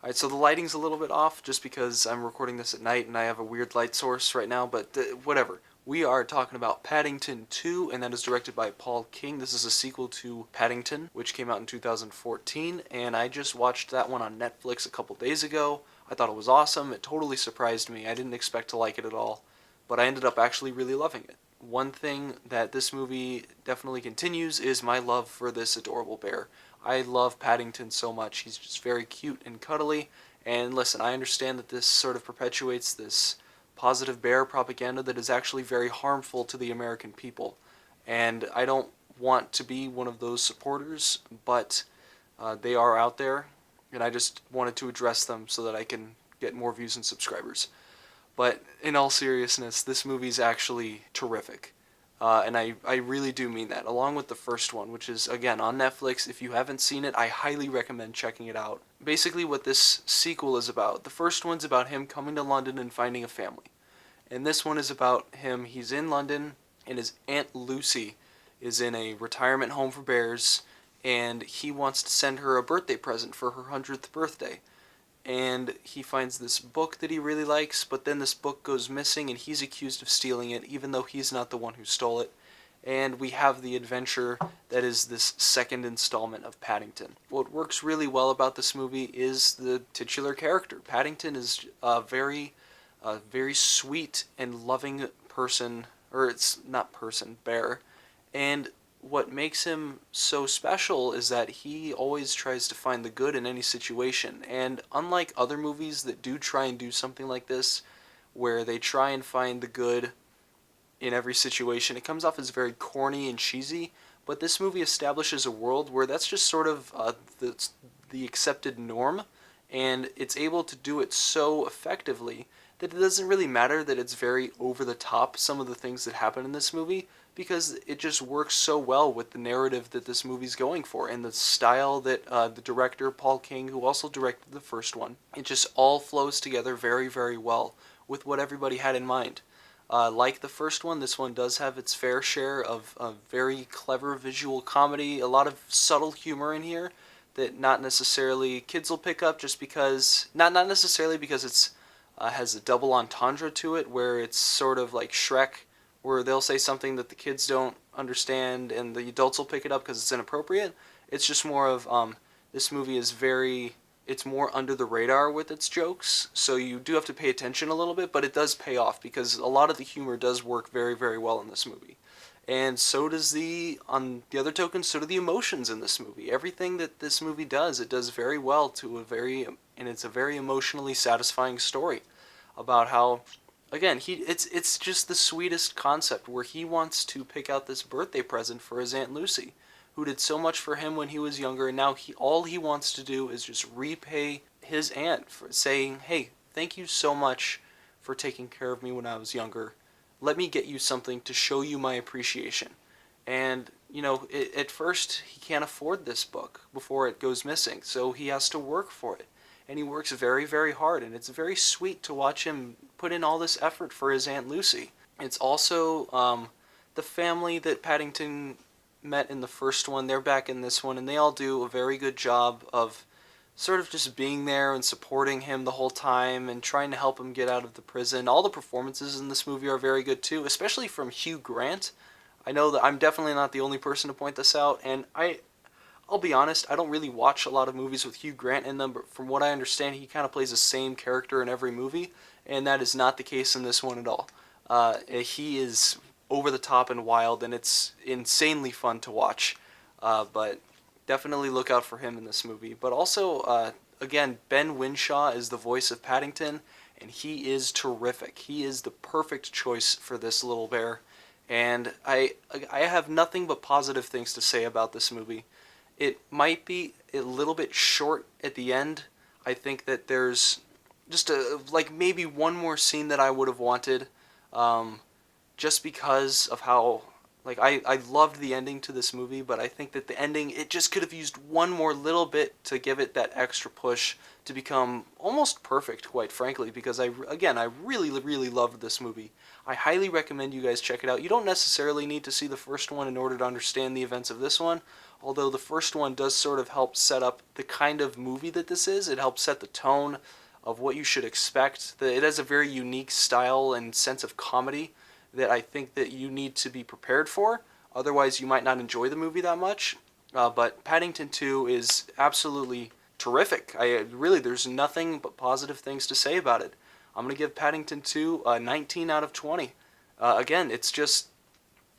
Alright, so the lighting's a little bit off just because I'm recording this at night and I have a weird light source right now, but whatever. We are talking about Paddington 2, and that is directed by Paul King. This is a sequel to Paddington, which came out in 2014, and I just watched that one on Netflix a couple days ago. I thought it was awesome. It totally surprised me. I didn't expect to like it at all, but I ended up actually really loving it. One thing that this movie definitely continues is my love for this adorable bear. I love Paddington so much. He's just very cute and cuddly. And listen, I understand that this sort of perpetuates this positive bear propaganda that is actually very harmful to the American people. And I don't want to be one of those supporters, but they are out there, and I just wanted to address them so that I can get more views and subscribers. But in all seriousness, this movie's actually terrific. And I really do mean that, along with the first one, which is, again, on Netflix. If you haven't seen it, I highly recommend checking it out. Basically what this sequel is about, the first one's about him coming to London and finding a family. And this one is about him, he's in London, and his Aunt Lucy is in a retirement home for bears, and he wants to send her a birthday present for her 100th birthday. And he finds this book that he really likes, but then this book goes missing and he's accused of stealing it, even though he's not the one who stole it. And we have the adventure that is this second installment of Paddington. What works really well about this movie is the titular character. Paddington is a very sweet and loving person, or it's not person, bear. And what makes him so special is that he always tries to find the good in any situation. And unlike other movies that do try and do something like this, where they try and find the good in every situation, it comes off as very corny and cheesy. But this movie establishes a world where that's just sort of the accepted norm, and it's able to do it so effectively that it doesn't really matter that it's very over the top, some of the things that happen in this movie, because it just works so well with the narrative that this movie's going for, and the style that the director, Paul King, who also directed the first one, it just all flows together very, very well with what everybody had in mind. Like the first one, this one does have its fair share of very clever visual comedy, a lot of subtle humor in here that not necessarily kids will pick up, just because, not necessarily because it's has a double entendre to it, where it's sort of like Shrek, where they'll say something that the kids don't understand and the adults will pick it up because it's inappropriate. It's just more of, this movie is it's more under the radar with its jokes, so you do have to pay attention a little bit, but it does pay off because a lot of the humor does work very, very well in this movie. And so does on the other token, so do the emotions in this movie. Everything that this movie does, it does very well and it's a very emotionally satisfying story about how, again, it's just the sweetest concept where he wants to pick out this birthday present for his Aunt Lucy, who did so much for him when he was younger, and now all he wants to do is just repay his aunt for saying, hey, thank you so much for taking care of me when I was younger. Let me get you something to show you my appreciation. And, at first, he can't afford this book before it goes missing, so he has to work for it. And he works very, very hard, and it's very sweet to watch him put in all this effort for his Aunt Lucy. It's also the family that Paddington met in the first one. They're back in this one, and they all do a very good job of sort of just being there and supporting him the whole time and trying to help him get out of the prison. All the performances in this movie are very good too, especially from Hugh Grant. I know that I'm definitely not the only person to point this out, and I'll be honest, I don't really watch a lot of movies with Hugh Grant in them, but from what I understand, he kind of plays the same character in every movie, and that is not the case in this one at all. He is over the top and wild, and it's insanely fun to watch, but definitely look out for him in this movie. But also, again, Ben Whishaw is the voice of Paddington, and he is terrific. He is the perfect choice for this little bear, and I have nothing but positive things to say about this movie. It might be a little bit short at the end. I think that there's just maybe one more scene that I would have wanted, just because of how Like, I loved the ending to this movie, but I think that the ending, it just could have used one more little bit to give it that extra push to become almost perfect, quite frankly, because I really, really loved this movie. I highly recommend you guys check it out. You don't necessarily need to see the first one in order to understand the events of this one, although the first one does sort of help set up the kind of movie that this is. It helps set the tone of what you should expect. It has a very unique style and sense of comedy that I think that you need to be prepared for. Otherwise, you might not enjoy the movie that much. But Paddington 2 is absolutely terrific. There's nothing but positive things to say about it. I'm going to give Paddington 2 a 19 out of 20. Again, it's just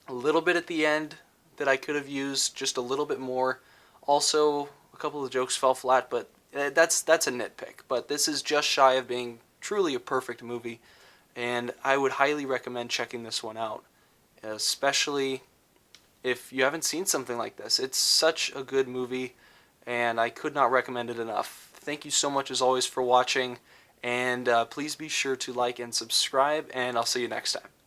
a little bit at the end that I could have used just a little bit more. Also, a couple of jokes fell flat, but that's a nitpick. But this is just shy of being truly a perfect movie, and I would highly recommend checking this one out, especially if you haven't seen something like this. It's such a good movie, and I could not recommend it enough. Thank you so much as always for watching, and please be sure to like and subscribe, and I'll see you next time.